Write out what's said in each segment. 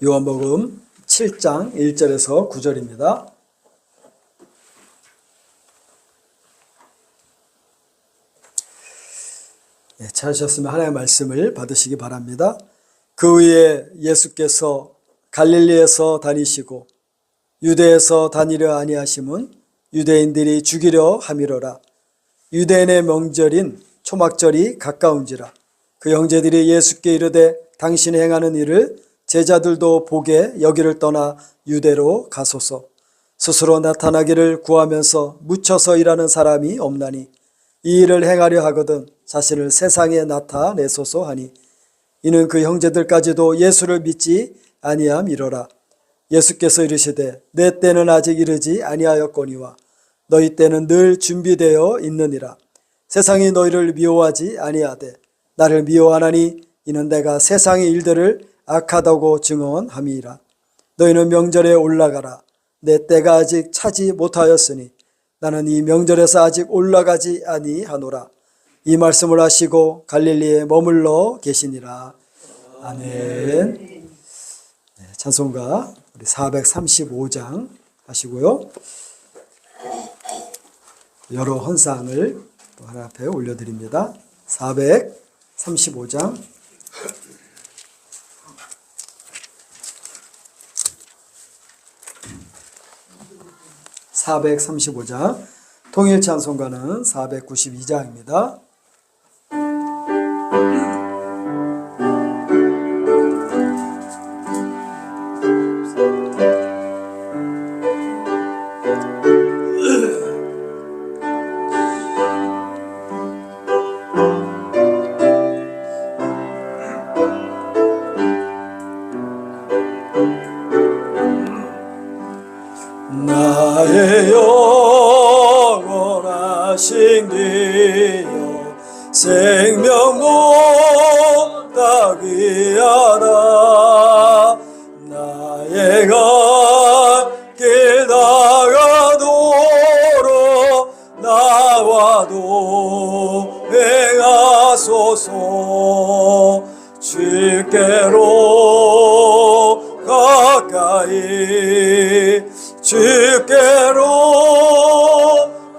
요한복음 7장 1절에서 9절입니다. 찾으셨으면 하나님의 말씀을 받으시기 바랍니다. 그 후에 예수께서 갈릴리에서 다니시고 유대에서 다니려 아니하심은 유대인들이 죽이려 함이로라. 유대인의 명절인 초막절이 가까운지라. 그 형제들이 예수께 이르되 당신이 행하는 일을 제자들도 보게 여기를 떠나 유대로 가소서. 스스로 나타나기를 구하면서 묻혀서 일하는 사람이 없나니 이 일을 행하려 하거든 자신을 세상에 나타내소서 하니, 이는 그 형제들까지도 예수를 믿지 아니함이로라. 예수께서 이르시되 내 때는 아직 이르지 아니하였거니와 너희 때는 늘 준비되어 있느니라. 세상이 너희를 미워하지 아니하되 나를 미워하나니 이는 내가 세상의 일들을 악하다고 증언함이라. 너희는 명절에 올라가라. 내 때가 아직 차지 못하였으니 나는 이 명절에서 아직 올라가지 아니하노라. 이 말씀을 하시고 갈릴리에 머물러 계시니라. 아멘. 찬송가 우리 435장 하시고요. 여러 헌상을 또 하나 앞에 올려드립니다. 435장. 통일 찬송가는 492장입니다. 나의 영원하신 기여 생명보다 귀하다. 나의 갈 길 다가도록 나와도 행하소서. 주께로 가까이 주께로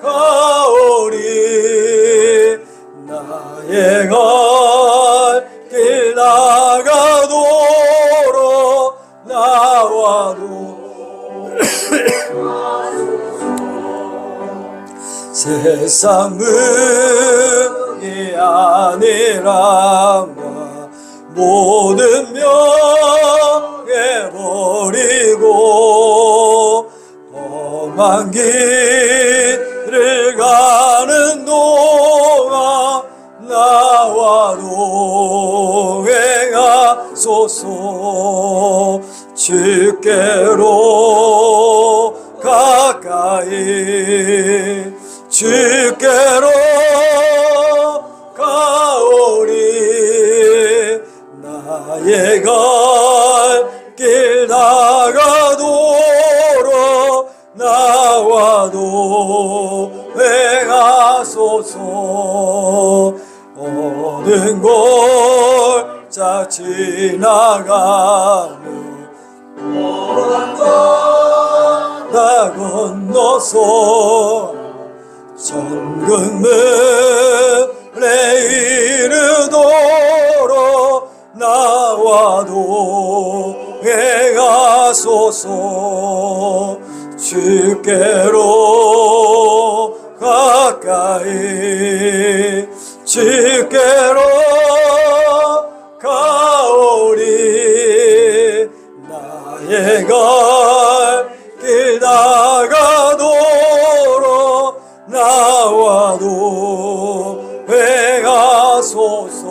가오리. 나의 갈 길 나가도록 나와도 세상 문이 아니라 모든 명예 버리고 험한 길을 가는 동안 나와도 행하소서. 주께로 가까이 주께로 가오리. 나의 갈 길 나가도록 나와도 행하소서. 어느 골짝 지나가며 다 건너서 천국문에 이르도록 나와도 행하소서. 주께로 가까이 주께로 가오리. 나의 갈 길 나가도록 나와도 행하소서.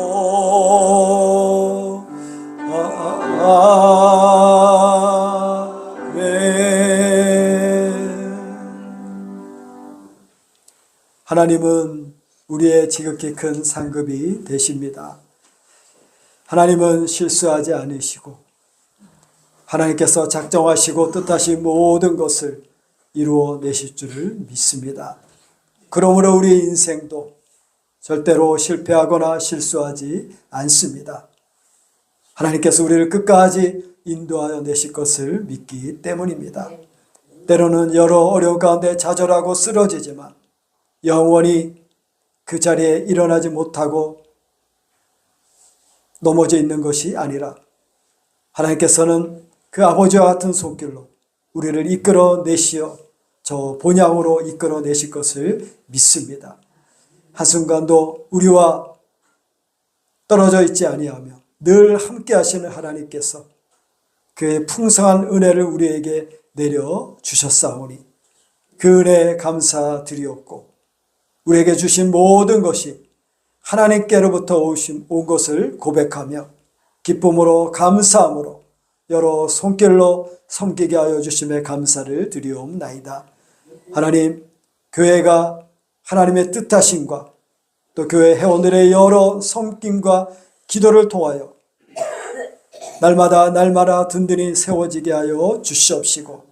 하나님은 우리의 지극히 큰 상급이 되십니다. 하나님은 실수하지 않으시고 하나님께서 작정하시고 뜻하신 모든 것을 이루어 내실 줄을 믿습니다. 그러므로 우리 인생도 절대로 실패하거나 실수하지 않습니다. 하나님께서 우리를 끝까지 인도하여 내실 것을 믿기 때문입니다. 때로는 여러 어려움 가운데 좌절하고 쓰러지지만 영원히 그 자리에 일어나지 못하고 넘어져 있는 것이 아니라 하나님께서는 그 아버지와 같은 손길로 우리를 이끌어 내시어 저 본향으로 이끌어 내실 것을 믿습니다. 한순간도 우리와 떨어져 있지 아니하며 늘 함께 하시는 하나님께서 그의 풍성한 은혜를 우리에게 내려 주셨사오니 그 은혜에 감사드리옵고 우리에게 주신 모든 것이 하나님께로부터 온 것을 고백하며 기쁨으로 감사함으로 여러 손길로 섬기게 하여 주심에 감사를 드리옵나이다. 하나님, 교회가 하나님의 뜻하심과 또 교회 회원들의 여러 섬김과 기도를 통하여 날마다 든든히 세워지게 하여 주시옵시고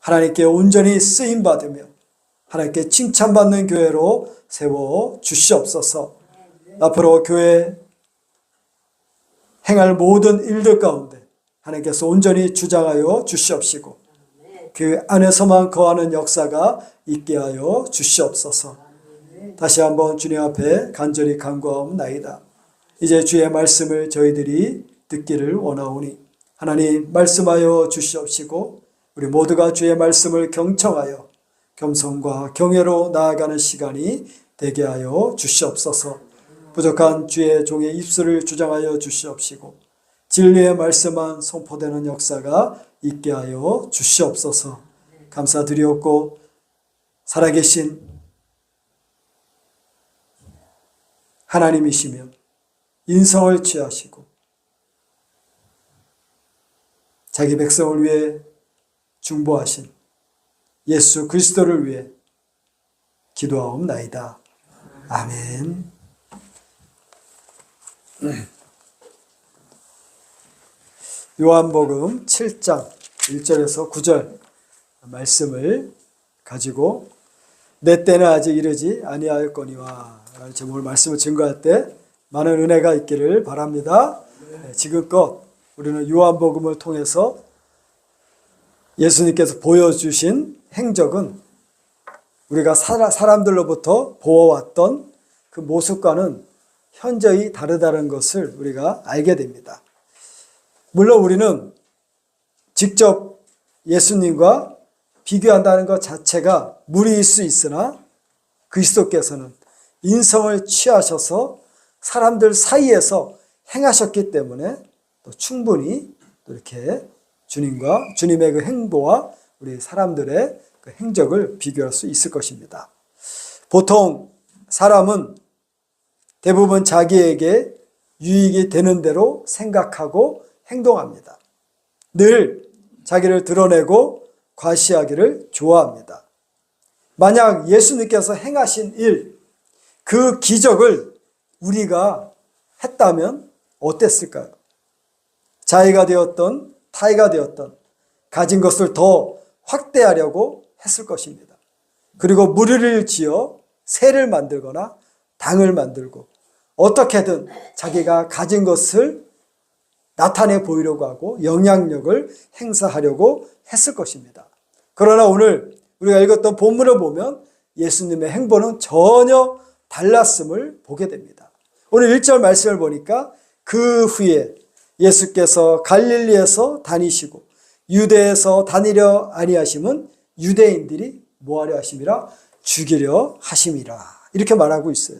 하나님께 온전히 쓰임받으며 하나님께 칭찬받는 교회로 세워 주시옵소서. 앞으로 교회 행할 모든 일들 가운데 하나님께서 온전히 주장하여 주시옵시고 그 안에서만 거하는 역사가 있게 하여 주시옵소서. 다시 한번 주님 앞에 간절히 간구하옵나이다. 이제 주의 말씀을 저희들이 듣기를 원하오니 하나님 말씀하여 주시옵시고 우리 모두가 주의 말씀을 경청하여 겸손과 경외로 나아가는 시간이 되게 하여 주시옵소서. 부족한 주의 종의 입술을 주장하여 주시옵시고 진리의 말씀만 선포되는 역사가 있게 하여 주시옵소서. 감사드리옵고 살아계신 하나님이시며 인성을 취하시고 자기 백성을 위해 중보하신 예수 그리스도를 위해 기도하옵나이다. 아멘. 요한복음 7장 1절에서 9절 말씀을 가지고 내 때는 아직 이르지 아니하였거니와 라는 제목을 말씀을 증거할 때 많은 은혜가 있기를 바랍니다. 지금껏 우리는 요한복음을 통해서 예수님께서 보여주신 행적은 우리가 사람들로부터 보아왔던 그 모습과는 현저히 다르다는 것을 우리가 알게 됩니다. 물론 우리는 직접 예수님과 비교한다는 것 자체가 무리일 수 있으나 그리스도께서는 인성을 취하셔서 사람들 사이에서 행하셨기 때문에 또 충분히 또 이렇게 주님의 그 행보와 우리 사람들의 그 행적을 비교할 수 있을 것입니다. 보통 사람은 대부분 자기에게 유익이 되는 대로 생각하고 행동합니다. 늘 자기를 드러내고 과시하기를 좋아합니다. 만약 예수님께서 행하신 일, 그 기적을 우리가 했다면 어땠을까요? 자기가 되었던 타의가 되었던 가진 것을 더 확대하려고 했을 것입니다. 그리고 무리를 지어 새를 만들거나 당을 만들고 어떻게든 자기가 가진 것을 나타내 보이려고 하고 영향력을 행사하려고 했을 것입니다. 그러나 오늘 우리가 읽었던 본문을 보면 예수님의 행보는 전혀 달랐음을 보게 됩니다. 오늘 1절 말씀을 보니까 그 후에 예수께서 갈릴리에서 다니시고 유대에서 다니려 아니하심은 유대인들이 뭐하려 하심이라? 죽이려 하심이라. 이렇게 말하고 있어요.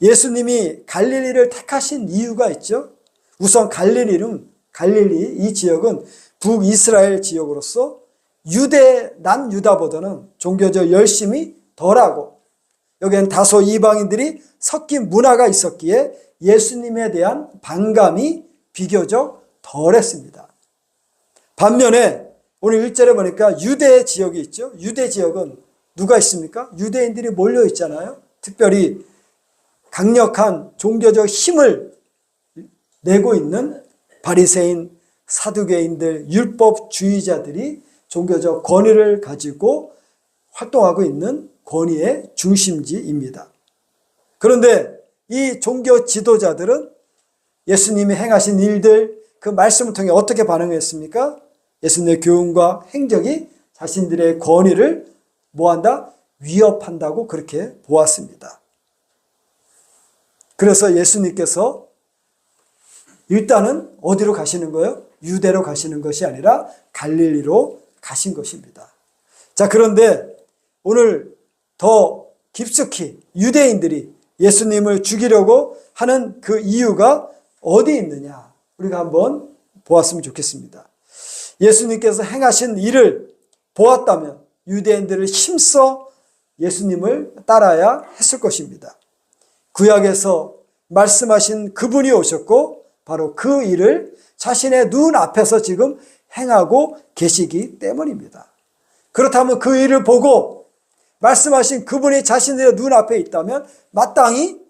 예수님이 갈릴리를 택하신 이유가 있죠. 우선 갈릴리 이 지역은 북이스라엘 지역으로서 남유다보다는 종교적 열심이 덜하고 여기엔 다소 이방인들이 섞인 문화가 있었기에 예수님에 대한 반감이 비교적 덜했습니다. 반면에 오늘 1절에 보니까 유대 지역이 있죠. 유대 지역은 누가 있습니까? 유대인들이 몰려 있잖아요. 특별히 강력한 종교적 힘을 내고 있는 바리새인, 사두개인들, 율법주의자들이 종교적 권위를 가지고 활동하고 있는 권위의 중심지입니다. 그런데 이 종교 지도자들은 예수님이 행하신 일들, 그 말씀을 통해 어떻게 반응했습니까? 예수님의 교훈과 행적이 자신들의 권위를 뭐한다? 위협한다고 그렇게 보았습니다. 그래서 예수님께서 일단은 어디로 가시는 거예요? 유대로 가시는 것이 아니라 갈릴리로 가신 것입니다. 자, 그런데 오늘 더 깊숙이 유대인들이 예수님을 죽이려고 하는 그 이유가 어디 있느냐? 우리가 한번 보았으면 좋겠습니다. 예수님께서 행하신 일을 보았다면 유대인들을 힘써 예수님을 따라야 했을 것입니다. 구약에서 말씀하신 그분이 오셨고 바로 그 일을 자신의 눈 앞에서 지금 행하고 계시기 때문입니다. 그렇다면 그 일을 보고 말씀하신 그분이 자신들의 눈앞에 있다면 마땅히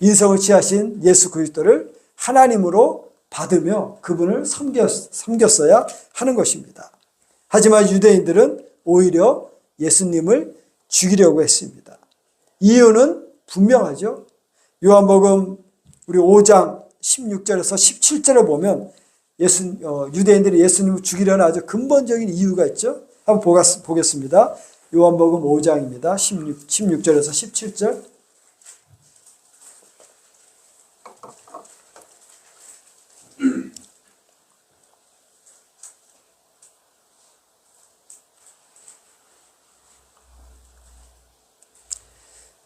인성을 취하신 예수 그리스도를 하나님으로 받으며 그분을 섬겼어야 하는 것입니다. 하지만 유대인들은 오히려 예수님을 죽이려고 했습니다. 이유는 분명하죠. 요한복음 우리 5장 16절에서 17절을 보면 유대인들이 예수님을 죽이려는 아주 근본적인 이유가 있죠. 한번 보겠습니다. 요한복음 5장입니다. 16절에서 17절.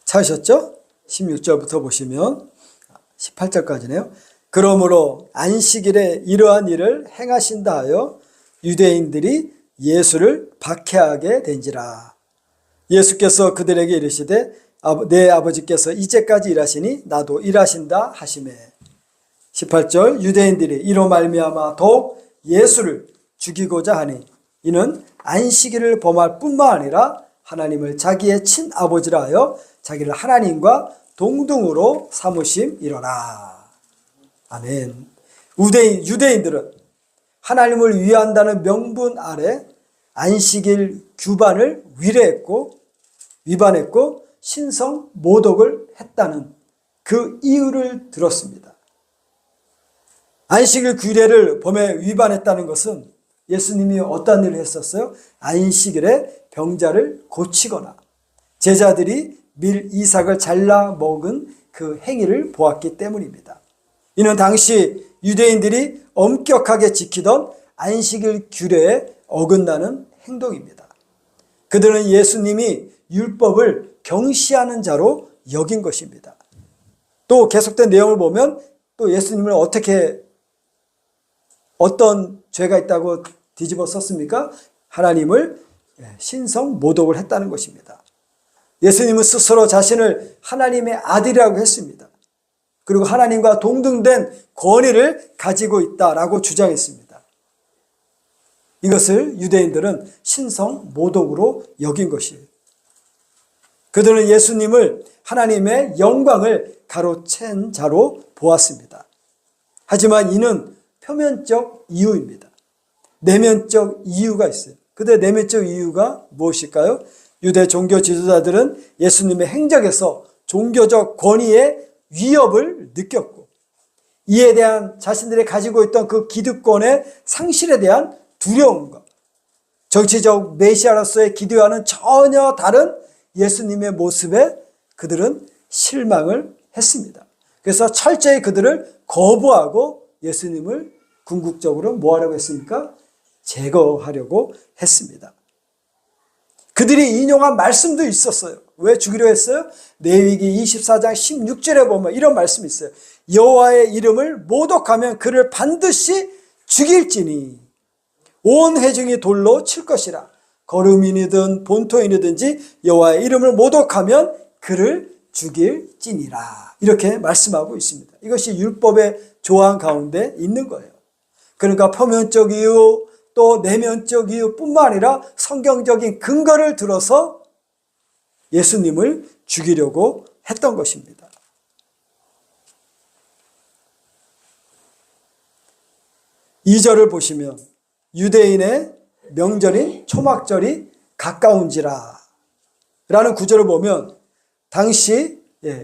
찾으셨죠? 16절부터 보시면 18절까지네요. 그러므로 안식일에 이러한 일을 행하신다 하여 유대인들이 예수를 박해하게 된지라. 예수께서 그들에게 이르시되 내 아버지께서 이제까지 일하시니 나도 일하신다 하시매. 18절 유대인들이 이로 말미암아 더욱 예수를 죽이고자 하니 이는 안식일을 범할 뿐만 아니라 하나님을 자기의 친아버지라 하여 자기를 하나님과 동등으로 삼으심이로라. 아멘. 유대인들은 하나님을 위한다는 명분 아래 안식일 규반을 위반했고 신성 모독을 했다는 그 이유를 들었습니다. 안식일 규례를 범해 위반했다는 것은 예수님이 어떤 일을 했었어요? 안식일에 병자를 고치거나 제자들이 밀 이삭을 잘라 먹은 그 행위를 보았기 때문입니다. 이는 당시 유대인들이 엄격하게 지키던 안식일 규례에 어긋나는 행동입니다. 그들은 예수님이 율법을 경시하는 자로 여긴 것입니다. 또 계속된 내용을 보면 또 예수님을 어떤 죄가 있다고 뒤집어 썼습니까? 하나님을 신성 모독을 했다는 것입니다. 예수님은 스스로 자신을 하나님의 아들이라고 했습니다. 그리고 하나님과 동등된 권위를 가지고 있다라고 주장했습니다. 이것을 유대인들은 신성 모독으로 여긴 것이에요. 그들은 예수님을 하나님의 영광을 가로챈 자로 보았습니다. 하지만 이는 표면적 이유입니다. 내면적 이유가 있어요. 그들의 내면적 이유가 무엇일까요? 유대 종교 지도자들은 예수님의 행적에서 종교적 권위의 위협을 느꼈고 이에 대한 자신들이 가지고 있던 그 기득권의 상실에 대한 두려움과 정치적 메시아로서의 기대와는 전혀 다른 예수님의 모습에 그들은 실망을 했습니다. 그래서 철저히 그들을 거부하고 예수님을 궁극적으로 뭐 하려고 했습니까? 제거하려고 했습니다. 그들이 인용한 말씀도 있었어요. 왜 죽이려 했어요? 레위기 24장 16절에 보면 이런 말씀이 있어요. 여호와의 이름을 모독하면 그를 반드시 죽일지니 온 회중이 돌로 칠 것이라. 거름인이든 본토인이든지 여호와의 이름을 모독하면 그를 죽일지니라. 이렇게 말씀하고 있습니다. 이것이 율법의 조항 가운데 있는 거예요. 그러니까 표면적 이유 또 내면적 이유뿐만 아니라 성경적인 근거를 들어서 예수님을 죽이려고 했던 것입니다. 이 절을 보시면 유대인의 명절인 초막절이 가까운지라 라는 구절을 보면 당시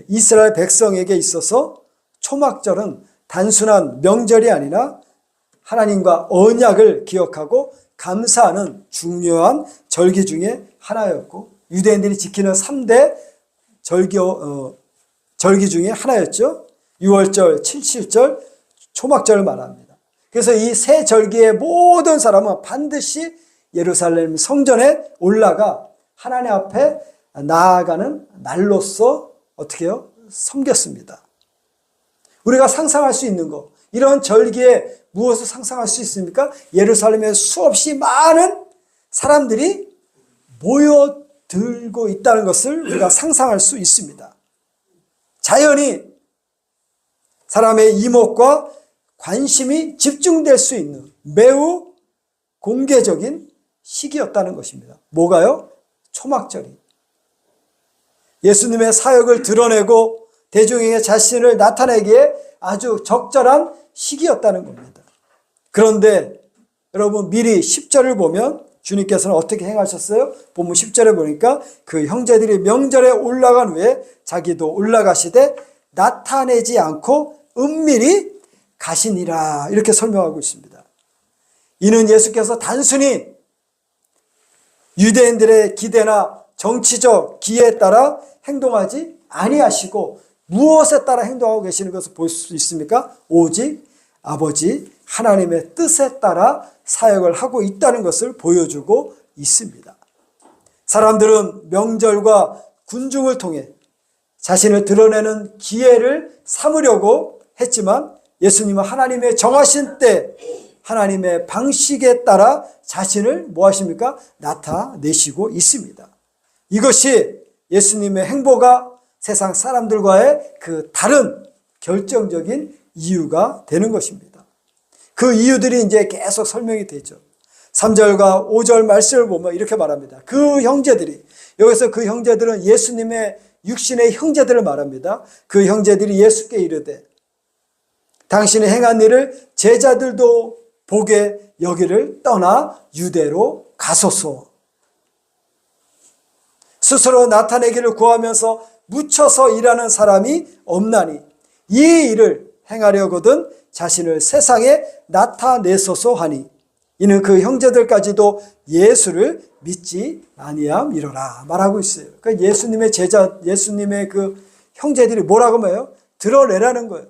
이스라엘 백성에게 있어서 초막절은 단순한 명절이 아니라 하나님과 언약을 기억하고 감사하는 중요한 절기 중에 하나였고 유대인들이 지키는 3대 절기 중에 하나였죠. 유월절, 칠칠절, 초막절을 말합니다. 그래서 이 세 절기의 모든 사람은 반드시 예루살렘 성전에 올라가 하나님 앞에 나아가는 날로서 어떻게 해요? 섬겼습니다. 우리가 상상할 수 있는 것, 이런 절기에 무엇을 상상할 수 있습니까? 예루살렘에 수없이 많은 사람들이 모여들고 있다는 것을 우리가 상상할 수 있습니다. 자연히 사람의 이목과 관심이 집중될 수 있는 매우 공개적인 시기였다는 것입니다. 뭐가요? 초막절이. 예수님의 사역을 드러내고 대중에게 자신을 나타내기에 아주 적절한 시기였다는 겁니다. 그런데 여러분 미리 10절을 보면 주님께서는 어떻게 행하셨어요? 본문 10절에 보니까 그 형제들이 명절에 올라간 후에 자기도 올라가시되 나타내지 않고 은밀히 가시니라, 이렇게 설명하고 있습니다. 이는 예수께서 단순히 유대인들의 기대나 정치적 기회에 따라 행동하지 아니하시고 무엇에 따라 행동하고 계시는 것을 볼 수 있습니까? 오직 아버지 하나님의 뜻에 따라 사역을 하고 있다는 것을 보여주고 있습니다. 사람들은 명절과 군중을 통해 자신을 드러내는 기회를 삼으려고 했지만 예수님은 하나님의 정하신 때 하나님의 방식에 따라 자신을 뭐 하십니까? 나타내시고 있습니다. 이것이 예수님의 행보가 세상 사람들과의 그 다른 결정적인 이유가 되는 것입니다. 그 이유들이 이제 계속 설명이 되죠. 3절과 5절 말씀을 보면 이렇게 말합니다. 그 형제들이, 여기서 그 형제들은 예수님의 육신의 형제들을 말합니다. 그 형제들이 예수께 이르되 당신이 행한 일을 제자들도 보게 여기를 떠나 유대로 가소서. 스스로 나타내기를 구하면서 묻혀서 일하는 사람이 없나니 이 일을 행하려거든 자신을 세상에 나타내소서 하니 이는 그 형제들까지도 예수를 믿지 아니함이로라 말하고 있어요. 그러니까 예수님의 제자, 예수님의 그 형제들이 뭐라고 해요? 드러내라는 거예요.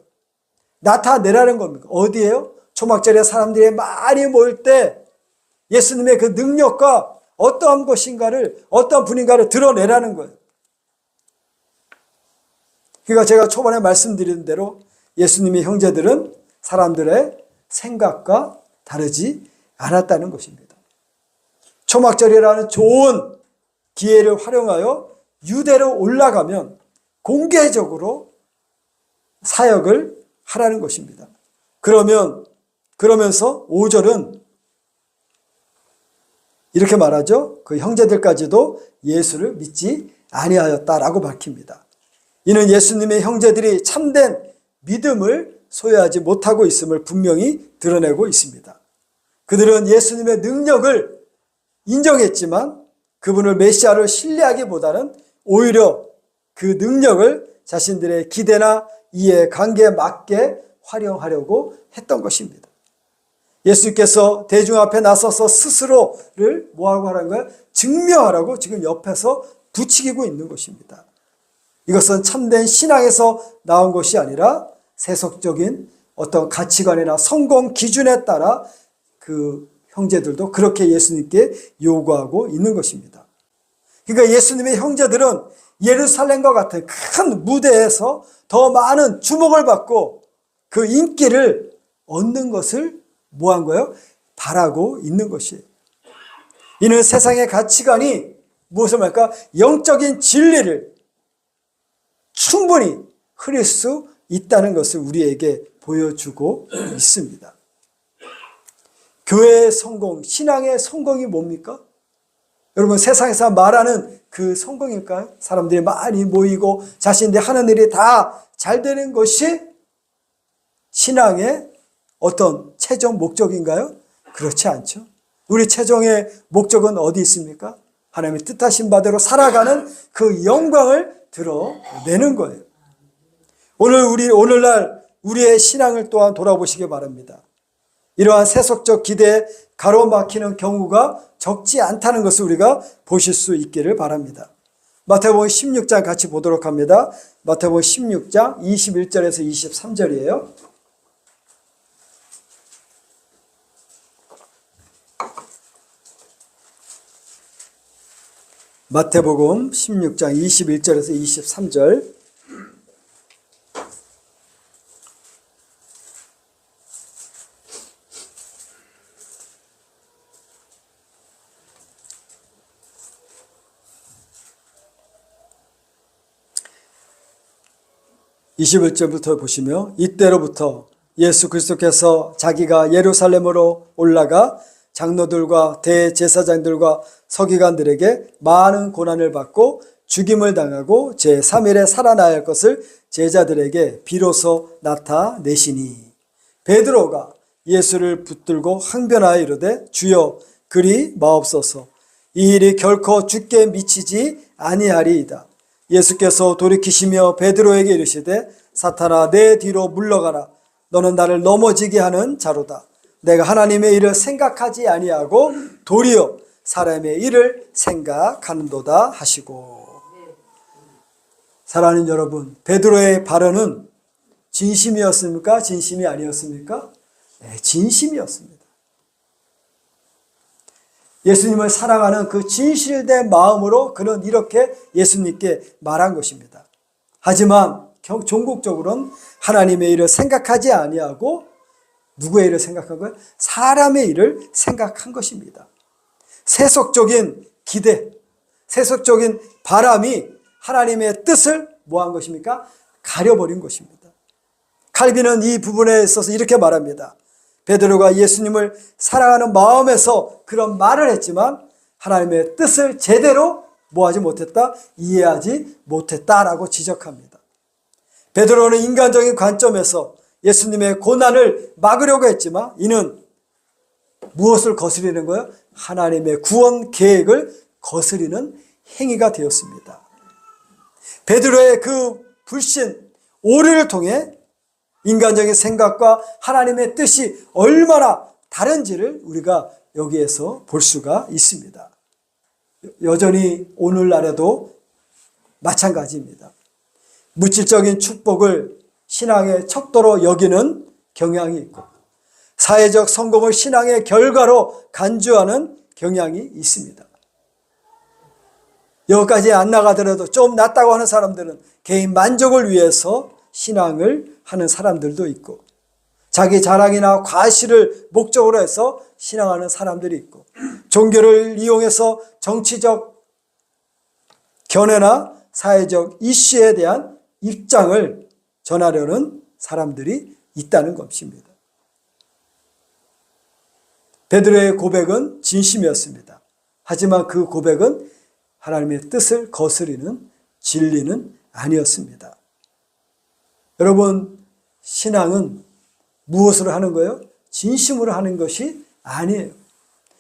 나타내라는 겁니다. 어디에요? 초막절에 사람들이 많이 모일 때 예수님의 그 능력과 어떠한 것인가를, 어떠한 분인가를 드러내라는 거예요. 그러니까 제가 초반에 말씀드린 대로 예수님의 형제들은 사람들의 생각과 다르지 않았다는 것입니다. 초막절이라는 좋은 기회를 활용하여 유대로 올라가면 공개적으로 사역을 하라는 것입니다. 그러면서 5절은 이렇게 말하죠. 그 형제들까지도 예수를 믿지 아니하였다라고 밝힙니다. 이는 예수님의 형제들이 참된 믿음을 소유하지 못하고 있음을 분명히 드러내고 있습니다. 그들은 예수님의 능력을 인정했지만 그분을 메시아로 신뢰하기보다는 오히려 그 능력을 자신들의 기대나 이해관계에 맞게 활용하려고 했던 것입니다. 예수께서 대중 앞에 나서서 스스로를 뭐하고 하라는 거예요? 증명하라고 지금 옆에서 부추기고 있는 것입니다. 이것은 참된 신앙에서 나온 것이 아니라 세속적인 어떤 가치관이나 성공 기준에 따라 그 형제들도 그렇게 예수님께 요구하고 있는 것입니다. 그러니까 예수님의 형제들은 예루살렘과 같은 큰 무대에서 더 많은 주목을 받고 그 인기를 얻는 것을 뭐한 거예요? 바라고 있는 것이에요. 이는 세상의 가치관이 무엇을 말할까? 영적인 진리를 충분히 흐릴 수 있다는 것을 우리에게 보여주고 있습니다. 교회의 성공, 신앙의 성공이 뭡니까? 여러분 세상에서 말하는 그 성공일까요? 사람들이 많이 모이고 자신들이 하는 일이 다 잘 되는 것이 신앙의 어떤 최종 목적인가요? 그렇지 않죠. 우리 최종의 목적은 어디 있습니까? 하나님의 뜻하신 바대로 살아가는 그 영광을 드러내는 거예요. 오늘날 우리의 신앙을 또한 돌아보시기 바랍니다. 이러한 세속적 기대에 가로막히는 경우가 적지 않다는 것을 우리가 보실 수 있기를 바랍니다. 마태복음 16장 같이 보도록 합니다. 마태복음 16장 21절에서 23절이에요. 마태복음 16장 21절에서 23절. (21절부터) 보시며 이때로부터 예수 그리스도께서 자기가 예루살렘으로 올라가 장로들과 대제사장들과 서기관들에게 많은 고난을 받고 죽임을 당하고 제3일에 살아나야 할 것을 제자들에게 비로소 나타내시니 베드로가 예수를 붙들고 항변하여 이르되 주여 그리 마옵소서 이 일이 결코 주께 미치지 아니하리이다. 예수께서 돌이키시며 베드로에게 이르시되 사탄아 내 뒤로 물러가라. 너는 나를 넘어지게 하는 자로다. 내가 하나님의 일을 생각하지 아니하고 도리어 사람의 일을 생각하는도다 하시고. 사랑하는 여러분, 베드로의 발언은 진심이었습니까? 진심이 아니었습니까? 네, 진심이었습니다. 예수님을 사랑하는 그 진실된 마음으로 그는 이렇게 예수님께 말한 것입니다. 하지만 종국적으로는 하나님의 일을 생각하지 아니하고 누구의 일을 생각한 거예요? 사람의 일을 생각한 것입니다. 세속적인 기대, 세속적인 바람이 하나님의 뜻을 뭐한 것입니까? 가려버린 것입니다. 칼빈은 이 부분에 있어서 이렇게 말합니다. 베드로가 예수님을 사랑하는 마음에서 그런 말을 했지만 하나님의 뜻을 제대로 뭐하지 못했다? 이해하지 못했다라고 지적합니다. 베드로는 인간적인 관점에서 예수님의 고난을 막으려고 했지만 이는 무엇을 거스리는 거예요? 하나님의 구원 계획을 거스리는 행위가 되었습니다. 베드로의 그 불신, 오류를 통해 인간적인 생각과 하나님의 뜻이 얼마나 다른지를 우리가 여기에서 볼 수가 있습니다. 여전히 오늘날에도 마찬가지입니다. 물질적인 축복을 신앙의 척도로 여기는 경향이 있고 사회적 성공을 신앙의 결과로 간주하는 경향이 있습니다. 여기까지 안 나가더라도 좀 낫다고 하는 사람들은 개인 만족을 위해서 신앙을 하는 사람들도 있고 자기 자랑이나 과시를 목적으로 해서 신앙하는 사람들이 있고 종교를 이용해서 정치적 견해나 사회적 이슈에 대한 입장을 전하려는 사람들이 있다는 것입니다. 베드로의 고백은 진심이었습니다. 하지만 그 고백은 하나님의 뜻을 거스리는 진리는 아니었습니다. 여러분, 신앙은 무엇으로 하는 거예요? 진심으로 하는 것이 아니에요.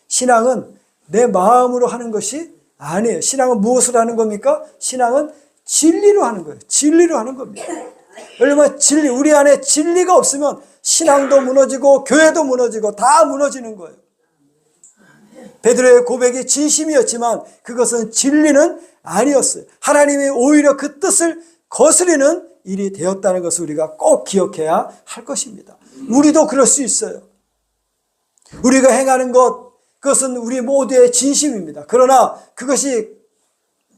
신앙은 내 마음으로 하는 것이 아니에요. 신앙은 무엇으로 하는 겁니까? 신앙은 진리로 하는 거예요. 진리로 하는 겁니다. 여러분, 진리, 우리 안에 진리가 없으면 신앙도 무너지고 교회도 무너지고 다 무너지는 거예요. 베드로의 고백이 진심이었지만 그것은 진리는 아니었어요. 하나님이 오히려 그 뜻을 거스리는 일이 되었다는 것을 우리가 꼭 기억해야 할 것입니다. 우리도 그럴 수 있어요. 우리가 행하는 것, 그것은 우리 모두의 진심입니다. 그러나 그것이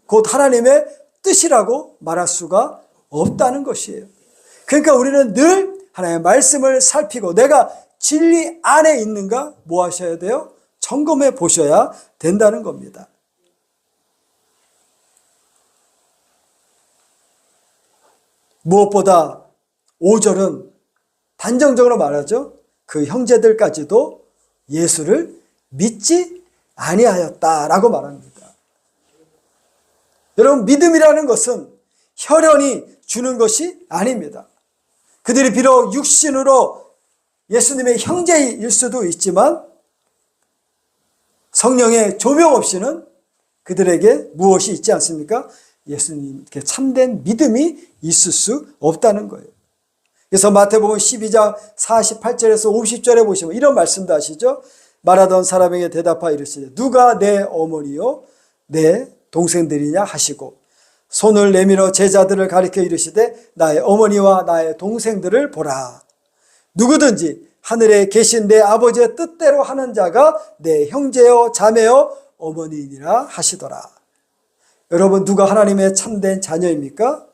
곧 하나님의 뜻이라고 말할 수가 없다는 것이에요. 그러니까 우리는 늘 하나님의 말씀을 살피고 내가 진리 안에 있는가 뭐 하셔야 돼요? 점검해 보셔야 된다는 겁니다. 무엇보다 5절은 단정적으로 말하죠. 그 형제들까지도 예수를 믿지 아니하였다라고 말합니다. 여러분, 믿음이라는 것은 혈연이 주는 것이 아닙니다. 그들이 비록 육신으로 예수님의 형제일 수도 있지만 성령의 조명 없이는 그들에게 무엇이 있지 않습니까? 예수님께 참된 믿음이 있을 수 없다는 거예요. 그래서 마태복음 12장 48절에서 50절에 보시면 이런 말씀도 하시죠. 말하던 사람에게 대답하여 이르시되 누가 내 어머니요 내 동생들이냐 하시고 손을 내밀어 제자들을 가리켜 이르시되 나의 어머니와 나의 동생들을 보라. 누구든지 하늘에 계신 내 아버지의 뜻대로 하는 자가 내 형제요 자매요 어머니니라 하시더라. 여러분 누가 하나님의 참된 자녀입니까?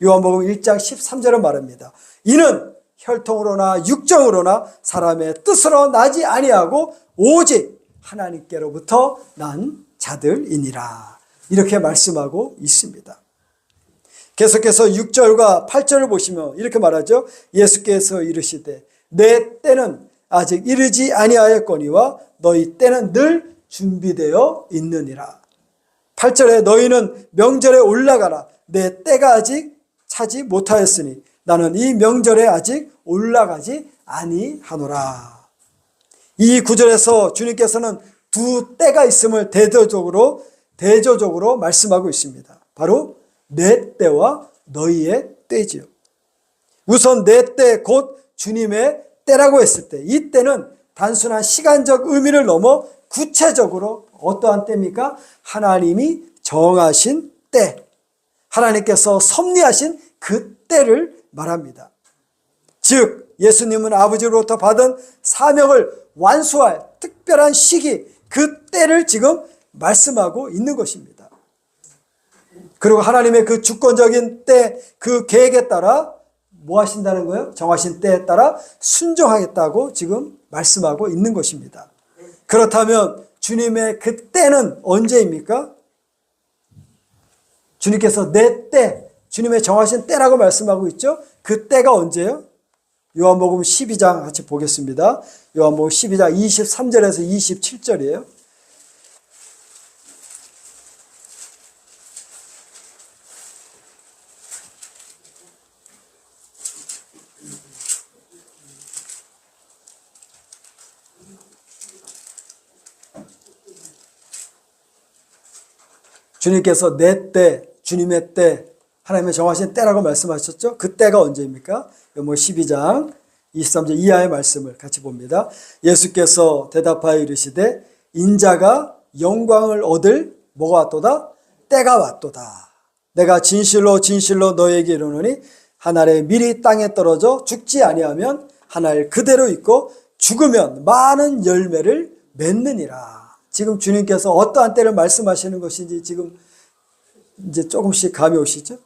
요한복음 1장 13절은 말합니다. 이는 혈통으로나 육정으로나 사람의 뜻으로 나지 아니하고 오직 하나님께로부터 난 자들이니라. 이렇게 말씀하고 있습니다. 계속해서 6절과 8절을 보시면 이렇게 말하죠. 예수께서 이르시되 내 때는 아직 이르지 아니하였거니와 너희 때는 늘 준비되어 있느니라. 8절에 너희는 명절에 올라가라. 내 때가 아직 차지 못하였으니 나는 이 명절에 아직 올라가지 아니하노라. 이 구절에서 주님께서는 두 때가 있음을 대조적으로 말씀하고 있습니다. 바로 내 때와 너희의 때지요. 우선 내 때 곧 주님의 때라고 했을 때 이 때는 단순한 시간적 의미를 넘어 구체적으로 어떠한 때입니까? 하나님이 정하신 때, 하나님께서 섭리하신 그 때를 말합니다. 즉 예수님은 아버지로부터 받은 사명을 완수할 특별한 시기, 그 때를 지금 말씀하고 있는 것입니다. 그리고 하나님의 그 주권적인 때, 그 계획에 따라 뭐 하신다는 거예요? 정하신 때에 따라 순종하겠다고 지금 말씀하고 있는 것입니다. 그렇다면 주님의 그 때는 언제입니까? 주님께서 내 때, 주님의 정하신 때라고 말씀하고 있죠. 그 때가 언제예요? 요한복음 12장 같이 보겠습니다. 요한복음 12장 23절에서 27절이에요. 주님께서 내 때, 주님의 때, 하나님의 정하신 때라고 말씀하셨죠? 그 때가 언제입니까? 요한복음 12장 23절 이하의 말씀을 같이 봅니다. 예수께서 대답하여 이르시되 인자가 영광을 얻을 뭐가 왔도다? 때가 왔도다. 내가 진실로 진실로 너에게 이르노니 한 알에 밀이 땅에 떨어져 죽지 아니하면 한 알 그대로 있고 죽으면 많은 열매를 맺느니라. 지금 주님께서 어떠한 때를 말씀하시는 것인지 지금 이제 조금씩 감이 오시죠?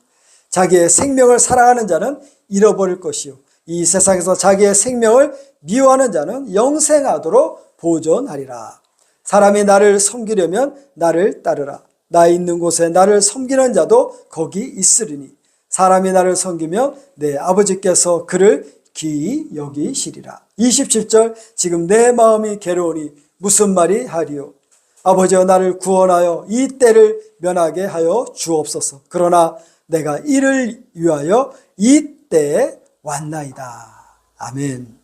자기의 생명을 사랑하는 자는 잃어버릴 것이요 이 세상에서 자기의 생명을 미워하는 자는 영생하도록 보존하리라. 사람이 나를 섬기려면 나를 따르라. 나 있는 곳에 나를 섬기는 자도 거기 있으리니 사람이 나를 섬기면 내 아버지께서 그를 귀히 여기시리라. 27절 지금 내 마음이 괴로우니 무슨 말이 하리요? 아버지여 나를 구원하여 이 때를 면하게 하여 주옵소서. 그러나 내가 이를 위하여 이 때에 왔나이다. 아멘.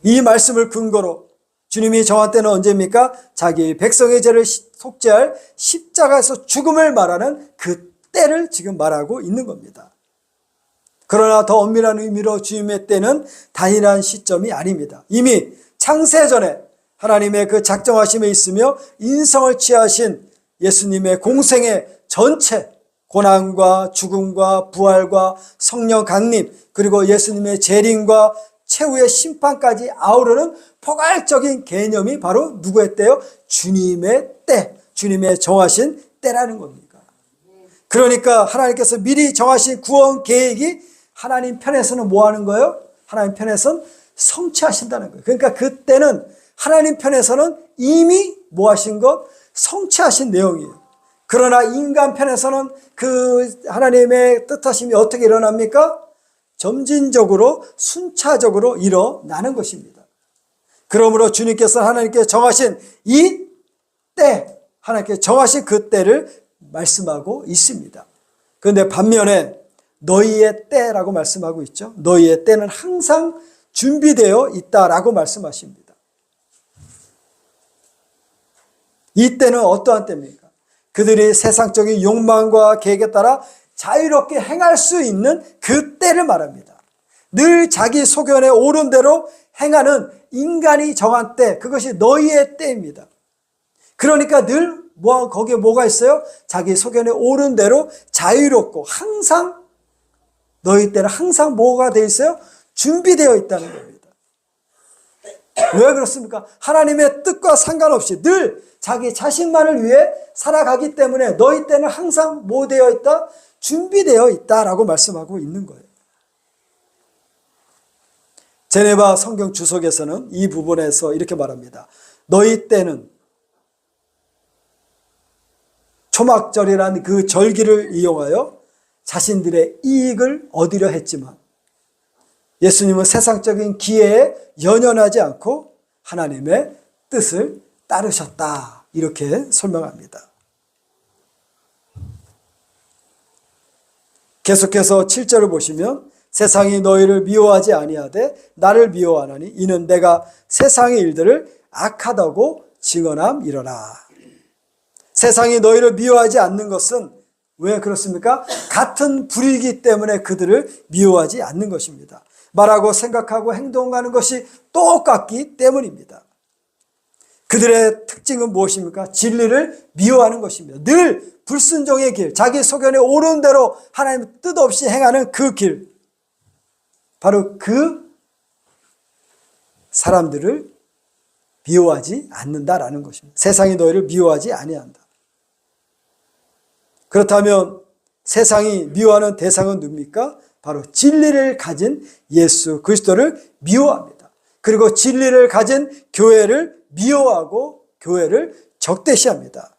이 말씀을 근거로 주님이 정한 때는 언제입니까? 자기 백성의 죄를 속죄할 십자가에서 죽음을 말하는 그 때를 지금 말하고 있는 겁니다. 그러나 더 엄밀한 의미로 주님의 때는 단일한 시점이 아닙니다. 이미 창세 전에 하나님의 그 작정하심에 있으며 인성을 취하신 예수님의 공생의 전체 고난과 죽음과 부활과 성령 강림 그리고 예수님의 재림과 최후의 심판까지 아우르는 포괄적인 개념이 바로 누구의 때요? 주님의 때, 주님의 정하신 때라는 겁니다. 그러니까 하나님께서 미리 정하신 구원 계획이 하나님 편에서는 뭐 하는 거예요? 하나님 편에서는 성취하신다는 거예요. 그러니까 그때는 하나님 편에서는 이미 뭐 하신 것? 성취하신 내용이에요. 그러나 인간 편에서는 그 하나님의 뜻하심이 어떻게 일어납니까? 점진적으로 순차적으로 일어나는 것입니다. 그러므로 주님께서 하나님께 정하신 이 때, 하나님께 정하신 그 때를 말씀하고 있습니다. 그런데 반면에 너희의 때라고 말씀하고 있죠. 너희의 때는 항상 준비되어 있다라고 말씀하십니다. 이 때는 어떠한 때입니까? 그들이 세상적인 욕망과 계획에 따라 자유롭게 행할 수 있는 그 때를 말합니다. 늘 자기 소견에 옳은 대로 행하는 인간이 정한 때, 그것이 너희의 때입니다. 그러니까 늘 거기에 뭐가 있어요? 자기 소견에 옳은 대로 자유롭고 항상 너희 때는 항상 뭐가 되어 있어요? 준비되어 있다는 겁니다. 왜 그렇습니까? 하나님의 뜻과 상관없이 늘 자기 자신만을 위해 살아가기 때문에 너희 때는 항상 뭐 되어 있다? 준비되어 있다라고 말씀하고 있는 거예요. 제네바 성경 주석에서는 이 부분에서 이렇게 말합니다. 너희 때는 초막절이라는 그 절기를 이용하여 자신들의 이익을 얻으려 했지만 예수님은 세상적인 기회에 연연하지 않고 하나님의 뜻을 따르셨다. 이렇게 설명합니다. 계속해서 7절을 보시면 세상이 너희를 미워하지 아니하되 나를 미워하나니 이는 내가 세상의 일들을 악하다고 증언함이로라. 세상이 너희를 미워하지 않는 것은 왜 그렇습니까? 같은 불이기 때문에 그들을 미워하지 않는 것입니다. 말하고 생각하고 행동하는 것이 똑같기 때문입니다. 그들의 특징은 무엇입니까? 진리를 미워하는 것입니다. 늘 불순종의 길, 자기 소견에 옳은 대로 하나님 뜻 없이 행하는 그 길, 바로 그 사람들을 미워하지 않는다라는 것입니다. 세상이 너희를 미워하지 아니한다. 그렇다면 세상이 미워하는 대상은 누굽니까? 바로 진리를 가진 예수 그리스도를 미워합니다. 그리고 진리를 가진 교회를 미워하고 교회를 적대시합니다.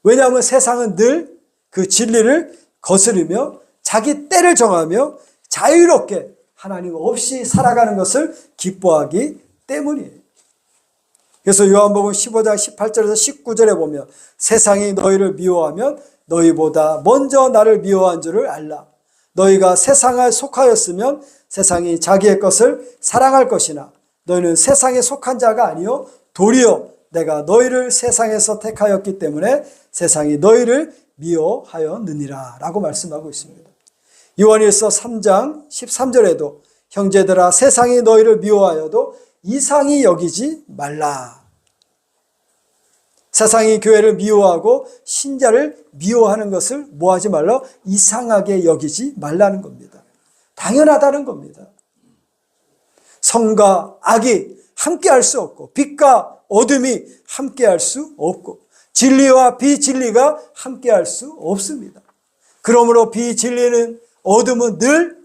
왜냐하면 세상은 늘 그 진리를 거스르며 자기 때를 정하며 자유롭게 하나님 없이 살아가는 것을 기뻐하기 때문이에요. 그래서 요한복음 15장 18절에서 19절에 보면 세상이 너희를 미워하면 너희보다 먼저 나를 미워한 줄을 알라. 너희가 세상에 속하였으면 세상이 자기의 것을 사랑할 것이나 너희는 세상에 속한 자가 아니요 도리어 내가 너희를 세상에서 택하였기 때문에 세상이 너희를 미워하였느니라 라고 말씀하고 있습니다. 요한일서 3장 13절에도 형제들아 세상이 너희를 미워하여도 이상히 여기지 말라. 세상이 교회를 미워하고 신자를 미워하는 것을 뭐하지 말라? 이상하게 여기지 말라는 겁니다. 당연하다는 겁니다. 성과 악이 함께할 수 없고 빛과 어둠이 함께할 수 없고 진리와 비진리가 함께할 수 없습니다. 그러므로 비진리는 어둠은 늘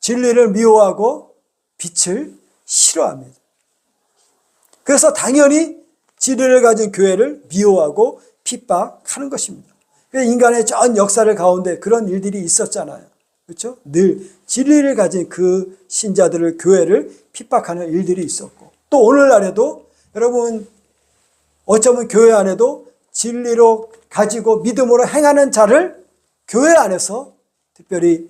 진리를 미워하고 빛을 싫어합니다. 그래서 당연히 진리를 가진 교회를 미워하고 핍박하는 것입니다. 인간의 전 역사를 가운데 그런 일들이 있었잖아요. 그렇죠? 늘 진리를 가진 그 신자들을 교회를 핍박하는 일들이 있었고 또 오늘날에도 여러분 어쩌면 교회 안에도 진리로 가지고 믿음으로 행하는 자를 교회 안에서 특별히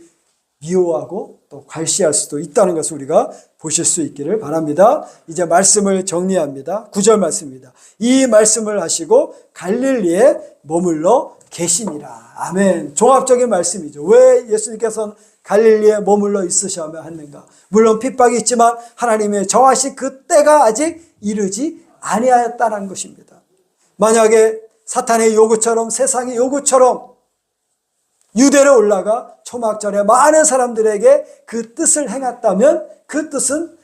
미워하고 또 괄시할 수도 있다는 것을 우리가 보실 수 있기를 바랍니다. 이제 말씀을 정리합니다. 9절 말씀입니다. 이 말씀을 하시고 갈릴리에 머물러 계시니라. 아멘. 종합적인 말씀이죠. 왜 예수님께서는 갈릴리에 머물러 있으셔야 하는가? 물론 핍박이 있지만 하나님의 정하신 그 때가 아직 이르지 아니하였다는 것입니다. 만약에 사탄의 요구처럼 세상의 요구처럼 유대로 올라가 초막절에 많은 사람들에게 그 뜻을 행했다면 그 뜻은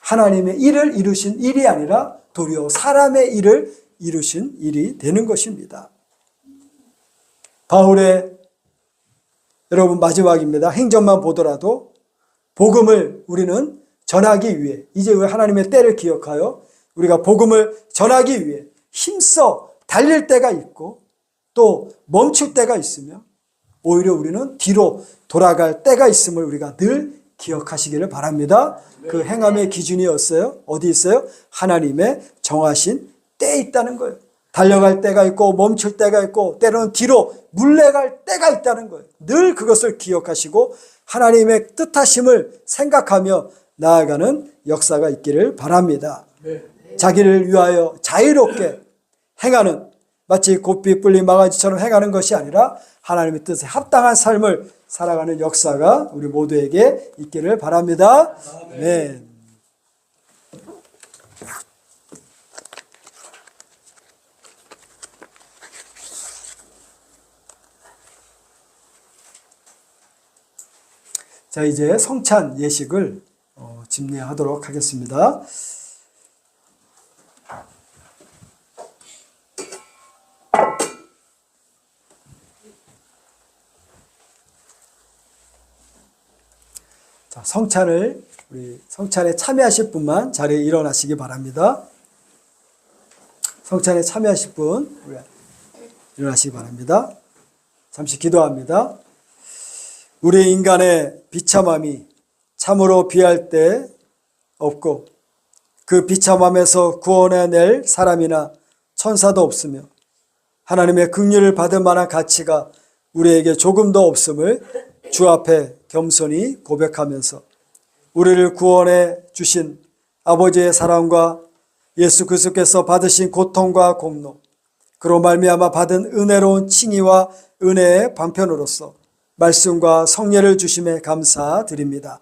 하나님의 일을 이루신 일이 아니라 도리어 사람의 일을 이루신 일이 되는 것입니다. 바울의 여러분 마지막입니다. 행전만 보더라도 복음을 우리는 전하기 위해 이제 하나님의 때를 기억하여 우리가 복음을 전하기 위해 힘써 달릴 때가 있고 또 멈출 때가 있으며 오히려 우리는 뒤로 돌아갈 때가 있음을 우리가 늘 기억하시기를 바랍니다. 그 행함의 기준이었어요. 어디 있어요? 하나님의 정하신 때에 있다는 거예요. 달려갈 때가 있고 멈출 때가 있고 때로는 뒤로 물러갈 때가 있다는 거예요. 늘 그것을 기억하시고 하나님의 뜻하심을 생각하며 나아가는 역사가 있기를 바랍니다. 자기를 위하여 자유롭게 행하는 마치 고삐 뿔린 망아지처럼 행하는 것이 아니라 하나님의 뜻에 합당한 삶을 살아가는 역사가 우리 모두에게 있기를 바랍니다. 아멘. 자, 이제 성찬 예식을 집례하도록 하겠습니다. 자, 우리 성찬에 참여하실 분만 자리에 일어나시기 바랍니다. 성찬에 참여하실 분 일어나시기 바랍니다. 잠시 기도합니다. 우리 인간의 비참함이 참으로 비할 데 없고 그 비참함에서 구원해낼 사람이나 천사도 없으며 하나님의 긍휼을 받을 만한 가치가 우리에게 조금도 없음을 주 앞에 겸손히 고백하면서 우리를 구원해 주신 아버지의 사랑과 예수 그리스도께서 받으신 고통과 공로, 그로 말미암아 받은 은혜로운 칭의와 은혜의 방편으로서 말씀과 성례를 주심에 감사드립니다.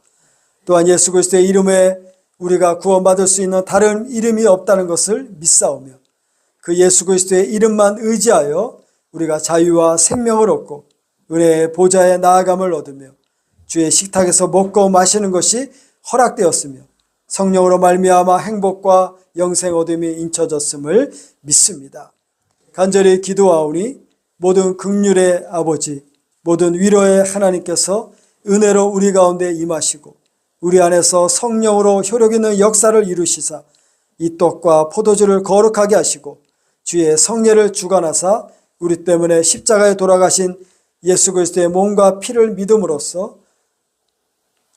또한 예수 그리스도의 이름에 우리가 구원받을 수 있는 다른 이름이 없다는 것을 믿사오며 그 예수 그리스도의 이름만 의지하여 우리가 자유와 생명을 얻고 은혜의 보좌에 나아감을 얻으며 주의 식탁에서 먹고 마시는 것이 허락되었으며 성령으로 말미암아 행복과 영생 얻음이 인쳐졌음을 믿습니다. 간절히 기도하오니 모든 긍휼의 아버지, 모든 위로의 하나님께서 은혜로 우리 가운데 임하시고 우리 안에서 성령으로 효력 있는 역사를 이루시사 이 떡과 포도주를 거룩하게 하시고 주의 성례를 주관하사 우리 때문에 십자가에 돌아가신 예수 그리스도의 몸과 피를 믿음으로써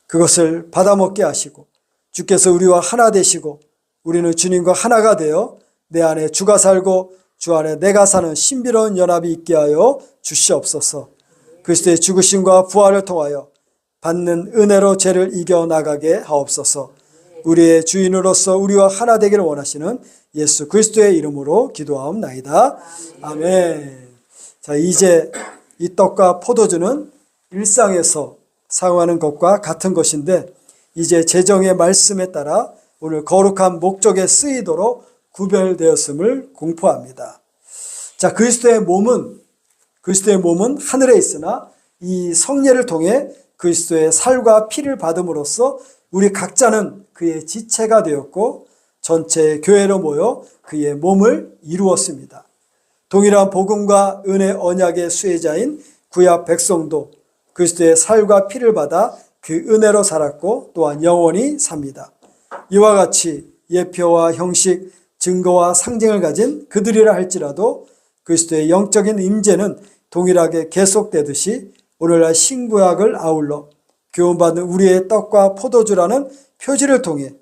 그것을 받아먹게 하시고 주께서 우리와 하나 되시고 우리는 주님과 하나가 되어 내 안에 주가 살고 주 안에 내가 사는 신비로운 연합이 있게 하여 주시옵소서. 그리스도의 죽으심과 부활을 통하여 받는 은혜로 죄를 이겨나가게 하옵소서. 우리의 주인으로서 우리와 하나 되기를 원하시는 예수 그리스도의 이름으로 기도하옵나이다. 아멘. 자, 이제 이 떡과 포도주는 일상에서 사용하는 것과 같은 것인데 이제 제정의 말씀에 따라 오늘 거룩한 목적에 쓰이도록 구별되었음을 공포합니다. 자, 그리스도의 몸은 하늘에 있으나 이 성례를 통해 그리스도의 살과 피를 받음으로써 우리 각자는 그의 지체가 되었고 전체 교회로 모여 그의 몸을 이루었습니다. 동일한 복음과 은혜 언약의 수혜자인 구약 백성도 그리스도의 살과 피를 받아 그 은혜로 살았고 또한 영원히 삽니다. 이와 같이 예표와 형식, 증거와 상징을 가진 그들이라 할지라도 그리스도의 영적인 임재는 동일하게 계속되듯이 오늘날 신구약을 아울러 교훈받는 우리의 떡과 포도주라는 표지를 통해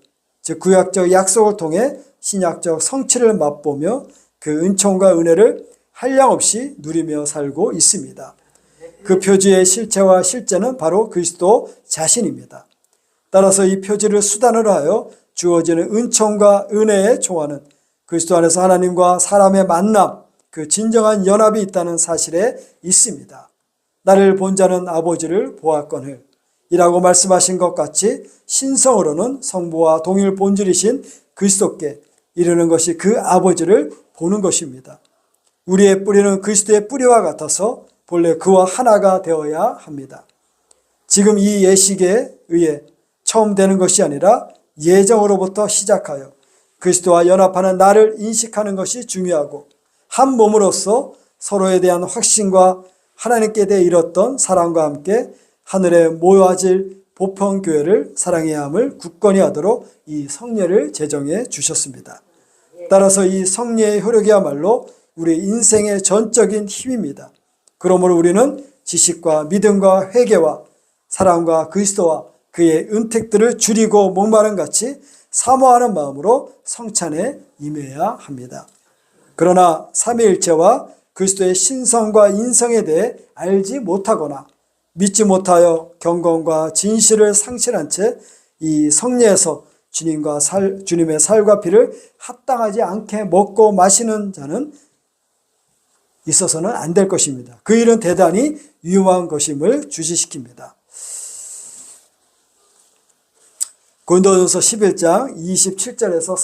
즉 구약적 약속을 통해 신약적 성취를 맛보며 그 은총과 은혜를 한량없이 누리며 살고 있습니다. 그 표지의 실체와 실제는 바로 그리스도 자신입니다. 따라서 이 표지를 수단으로 하여 주어지는 은총과 은혜에 총하는 그리스도 안에서 하나님과 사람의 만남, 그 진정한 연합이 있다는 사실에 있습니다. 나를 본 자는 아버지를 보았거늘 이라고 말씀하신 것 같이 신성으로는 성부와 동일 본질이신 그리스도께 이르는 것이 그 아버지를 보는 것입니다. 우리의 뿌리는 그리스도의 뿌리와 같아서 본래 그와 하나가 되어야 합니다. 지금 이 예식에 의해 처음 되는 것이 아니라 예정으로부터 시작하여 그리스도와 연합하는 나를 인식하는 것이 중요하고 한 몸으로서 서로에 대한 확신과 하나님께 대해 이뤘던 사랑과 함께 하늘에 모아질 보편교회를 사랑해야 함을 굳건히 하도록 이 성례를 제정해 주셨습니다. 따라서 이 성례의 효력이야말로 우리 인생의 전적인 힘입니다. 그러므로 우리는 지식과 믿음과 회개와 사랑과 그리스도와 그의 은택들을 줄이고 목마름 같이 사모하는 마음으로 성찬에 임해야 합니다. 그러나 삼위일체와 그리스도의 신성과 인성에 대해 알지 못하거나 믿지 못하여 경건과 진실을 상실한 채 이 성례에서 주님의 살과 피를 합당하지 않게 먹고 마시는 자는 있어서는 안 될 것입니다. 그 일은 대단히 위험한 것임을 주시시킵니다. 고린도전서 11장 27절에서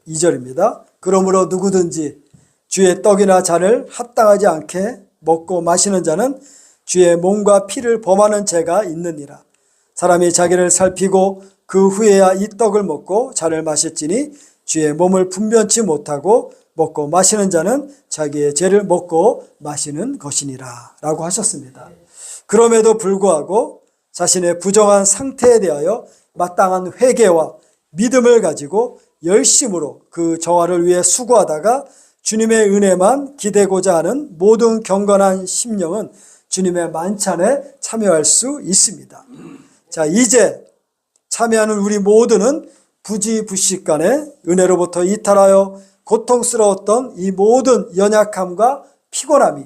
32절입니다. 그러므로 누구든지 주의 떡이나 잔을 합당하지 않게 먹고 마시는 자는 주의 몸과 피를 범하는 죄가 있느니라. 사람이 자기를 살피고 그 후에야 이 떡을 먹고 잔을 마실지니 주의 몸을 분변치 못하고 먹고 마시는 자는 자기의 죄를 먹고 마시는 것이니라 라고 하셨습니다. 그럼에도 불구하고 자신의 부정한 상태에 대하여 마땅한 회개와 믿음을 가지고 열심으로 그 정화를 위해 수고하다가 주님의 은혜만 기대고자 하는 모든 경건한 심령은 주님의 만찬에 참여할 수 있습니다. 자, 이제 참여하는 우리 모두는 부지불식간에 은혜로부터 이탈하여 고통스러웠던 이 모든 연약함과 피곤함이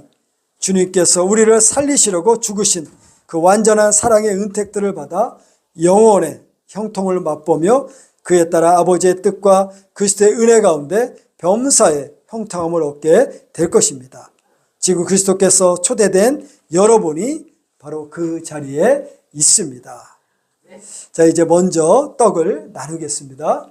주님께서 우리를 살리시려고 죽으신 그 완전한 사랑의 은택들을 받아 영원의 형통을 맛보며 그에 따라 아버지의 뜻과 그리스도의 은혜 가운데 범사의 형통함을 얻게 될 것입니다. 지금 그리스도께서 초대된 여러분이 바로 그 자리에 있습니다. 자, 이제 먼저 떡을 나누겠습니다.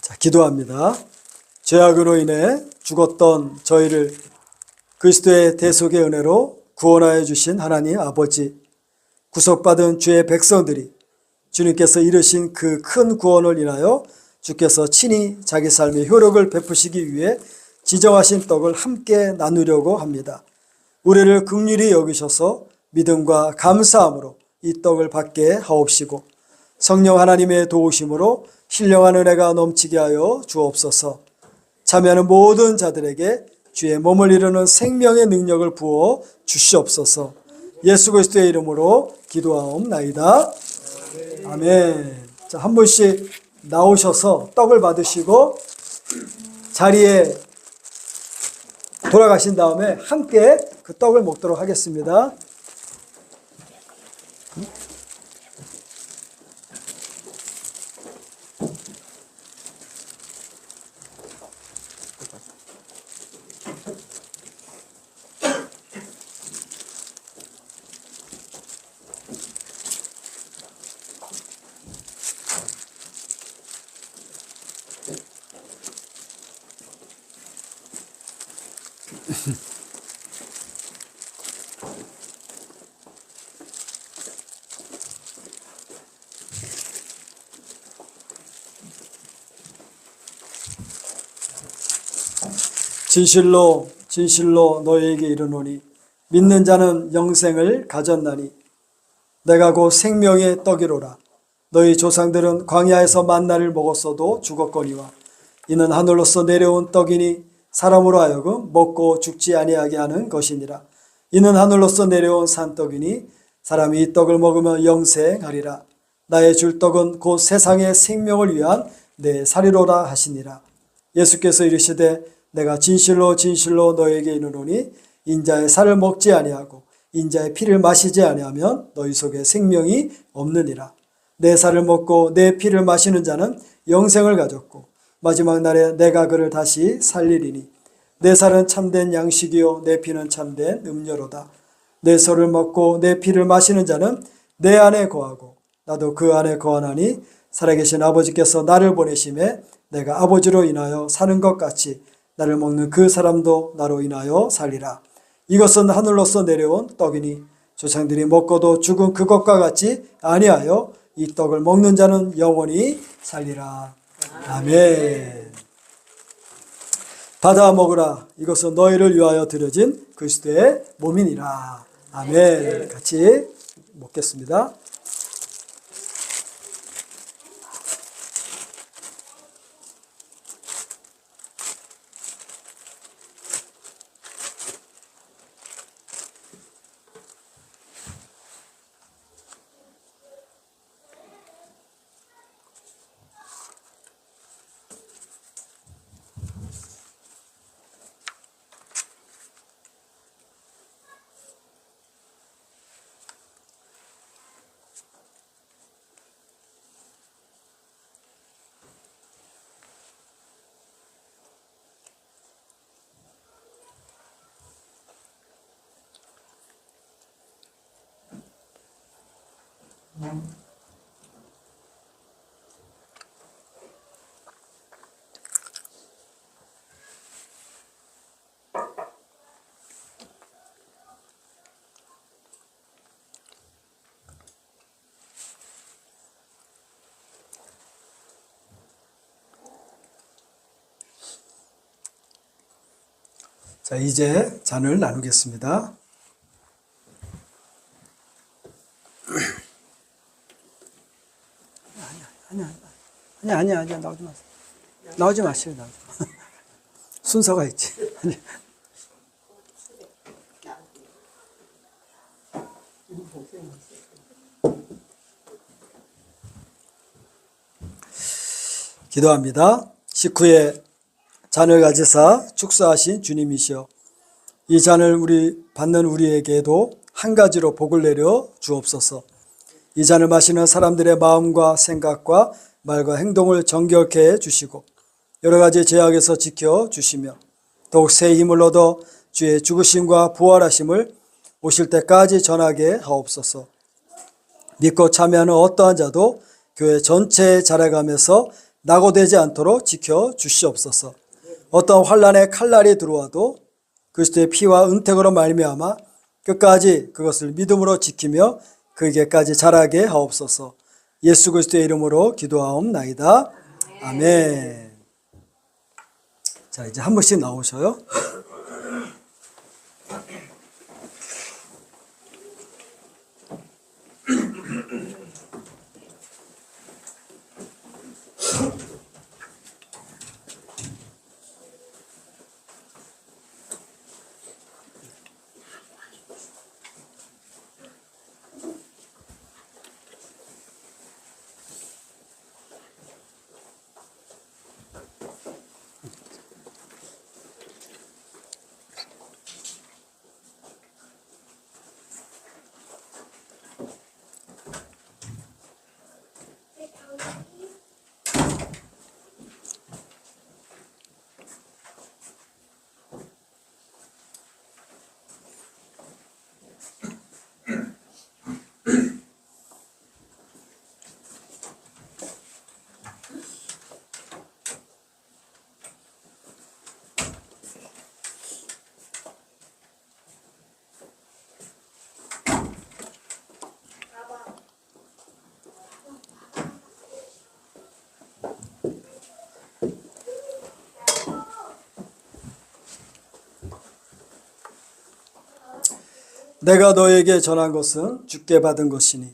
자, 기도합니다. 죄악으로 인해 죽었던 저희를 그리스도의 대속의 은혜로 구원하여 주신 하나님 아버지, 구속받은 주의 백성들이 주님께서 이루신 그 큰 구원을 인하여 주께서 친히 자기 삶의 효력을 베푸시기 위해 지정하신 떡을 함께 나누려고 합니다. 우리를 긍휼히 여기셔서 믿음과 감사함으로 이 떡을 받게 하옵시고 성령 하나님의 도우심으로 신령한 은혜가 넘치게 하여 주옵소서. 참여하는 모든 자들에게 주의 몸을 이루는 생명의 능력을 부어 주시옵소서. 예수 그리스도의 이름으로 기도하옵나이다. 아멘. 자, 한 분씩 나오셔서 떡을 받으시고 자리에 돌아가신 다음에 함께 그 떡을 먹도록 하겠습니다. 진실로 진실로 너희에게 이르노니 믿는 자는 영생을 가졌나니 내가 곧 생명의 떡이로라. 너희 조상들은 광야에서 만나를 먹었어도 죽었거니와 이는 하늘로서 내려온 떡이니 사람으로 하여금 먹고 죽지 아니하게 하는 것이니라. 이는 하늘로서 내려온 산떡이니 사람이 이 떡을 먹으면 영생하리라. 나의 줄 떡은 곧 세상의 생명을 위한 내 살이로라 하시니라. 예수께서 이르시되 내가 진실로 진실로 너에게 이르노니 인자의 살을 먹지 아니하고 인자의 피를 마시지 아니하면 너희 속에 생명이 없느니라. 내 살을 먹고 내 피를 마시는 자는 영생을 가졌고 마지막 날에 내가 그를 다시 살리리니 내 살은 참된 양식이요 내 피는 참된 음료로다. 내 살을 먹고 내 피를 마시는 자는 내 안에 거하고 나도 그 안에 거하나니 살아계신 아버지께서 나를 보내심에 내가 아버지로 인하여 사는 것 같이 나를 먹는 그 사람도 나로 인하여 살리라. 이것은 하늘로서 내려온 떡이니 조상들이 먹고도 죽은 그것과 같이 아니하여 이 떡을 먹는 자는 영원히 살리라. 아멘. 받아 먹으라. 이것은 너희를 위하여 드려진 그리스도의 몸이니라. 아멘. 같이 먹겠습니다. 자, 이제 잔을 나누겠습니다. 아니야. 나오지 마세요. 나오지 마세요. 순서가 있지. 기도합니다. 식후에 잔을 가지사 축사하신 주님이시여, 이 잔을 받는 우리에게도 한 가지로 복을 내려 주옵소서. 이 잔을 마시는 사람들의 마음과 생각과 말과 행동을 정결케 해주시고 여러 가지 죄악에서 지켜주시며 더욱 새 힘을 얻어 주의 죽으심과 부활하심을 오실 때까지 전하게 하옵소서. 믿고 참여하는 어떠한 자도 교회 전체의 자라감에서 낙오되지 않도록 지켜주시옵소서. 어떤 환난의 칼날이 들어와도 그리스도의 피와 은택으로 말미암아 끝까지 그것을 믿음으로 지키며 그에게까지 자라게 하옵소서. 예수 그리스도의 이름으로 기도하옵나이다. 아멘. 자, 이제 한 번씩 나오셔요. 내가 너에게 전한 것은 주께 받은 것이니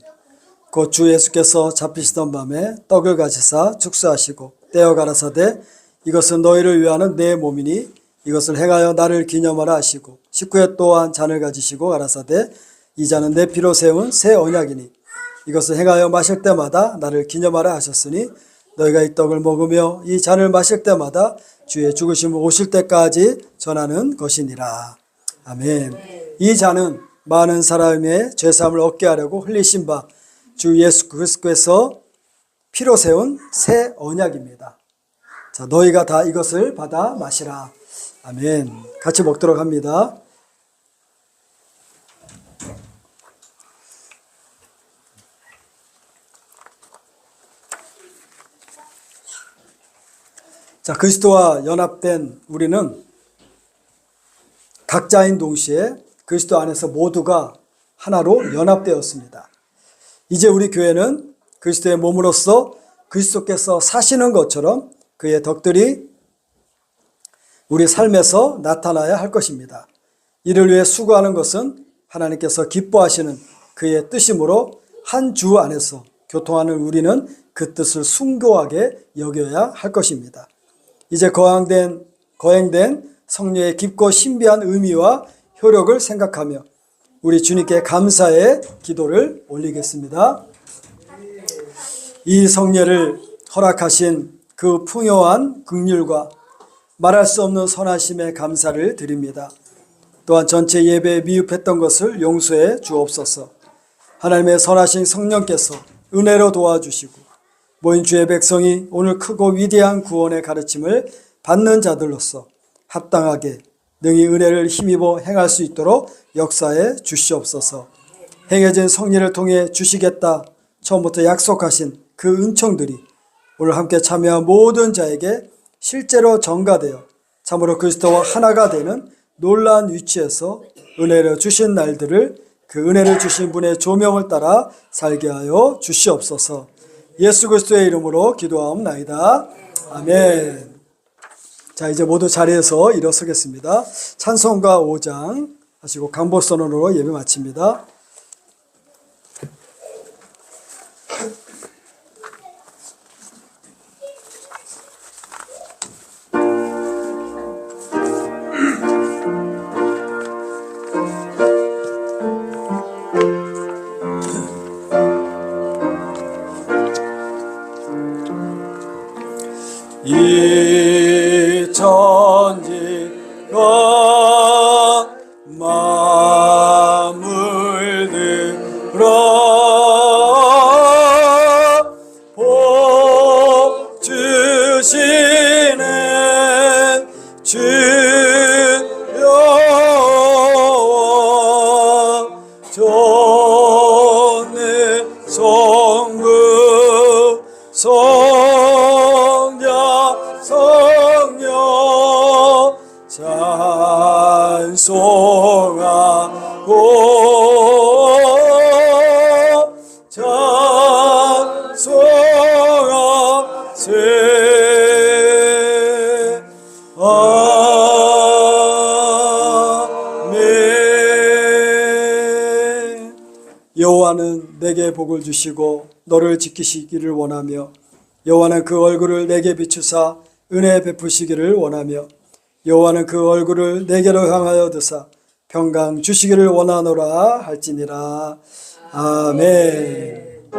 곧 주 예수께서 잡히시던 밤에 떡을 가지사 축사하시고 떼어 가라사대 이것은 너희를 위하는 내 몸이니 이것을 행하여 나를 기념하라 하시고 식후에 또한 잔을 가지시고 가라사대 이 잔은 내 피로 세운 새 언약이니 이것을 행하여 마실 때마다 나를 기념하라 하셨으니 너희가 이 떡을 먹으며 이 잔을 마실 때마다 주의 죽으심을 오실 때까지 전하는 것이니라. 아멘. 이 잔은 많은 사람의 죄사함을 얻게 하려고 흘리신 바 주 예수 그리스도께서 피로 세운 새 언약입니다. 자, 너희가 다 이것을 받아 마시라. 아멘. 같이 먹도록 합니다. 자, 그리스도와 연합된 우리는 각자인 동시에 그리스도 안에서 모두가 하나로 연합되었습니다. 이제 우리 교회는 그리스도의 몸으로서 그리스도께서 사시는 것처럼 그의 덕들이 우리 삶에서 나타나야 할 것입니다. 이를 위해 수고하는 것은 하나님께서 기뻐하시는 그의 뜻이므로 한 주 안에서 교통하는 우리는 그 뜻을 순교하게 여겨야 할 것입니다. 이제 거행된 성령의 깊고 신비한 의미와 효력을 생각하며 우리 주님께 감사의 기도를 올리겠습니다. 이 성례를 허락하신 그 풍요한 긍휼과 말할 수 없는 선하심에 감사를 드립니다. 또한 전체 예배에 미흡했던 것을 용서해 주옵소서. 하나님의 선하신 성령께서 은혜로 도와주시고 모인 주의 백성이 오늘 크고 위대한 구원의 가르침을 받는 자들로서 합당하게 능히 은혜를 힘입어 행할 수 있도록 역사해 주시옵소서. 행해진 성례를 통해 주시겠다 처음부터 약속하신 그 은총들이 오늘 함께 참여한 모든 자에게 실제로 전가되어 참으로 그리스도와 하나가 되는 놀라운 위치에서 은혜를 주신 날들을 그 은혜를 주신 분의 조명을 따라 살게 하여 주시옵소서. 예수 그리스도의 이름으로 기도하옵나이다. 아멘. 자, 이제 모두 자리에서 일어서겠습니다. 찬송가 5장 하시고 강보선언으로 예배 마칩니다. 이 천지가 마음을 들어 복 주시는 주여 좋은 성부 성자 성령 찬송하세. 아멘. 여호와는 내게 복을 주시고 너를 지키시기를 원하며 여호와는 그 얼굴을 내게 비추사 은혜 베푸시기를 원하며 여호와는 그 얼굴을 내게로 향하여 드사 평강 주시기를 원하노라 할지니라. 아멘.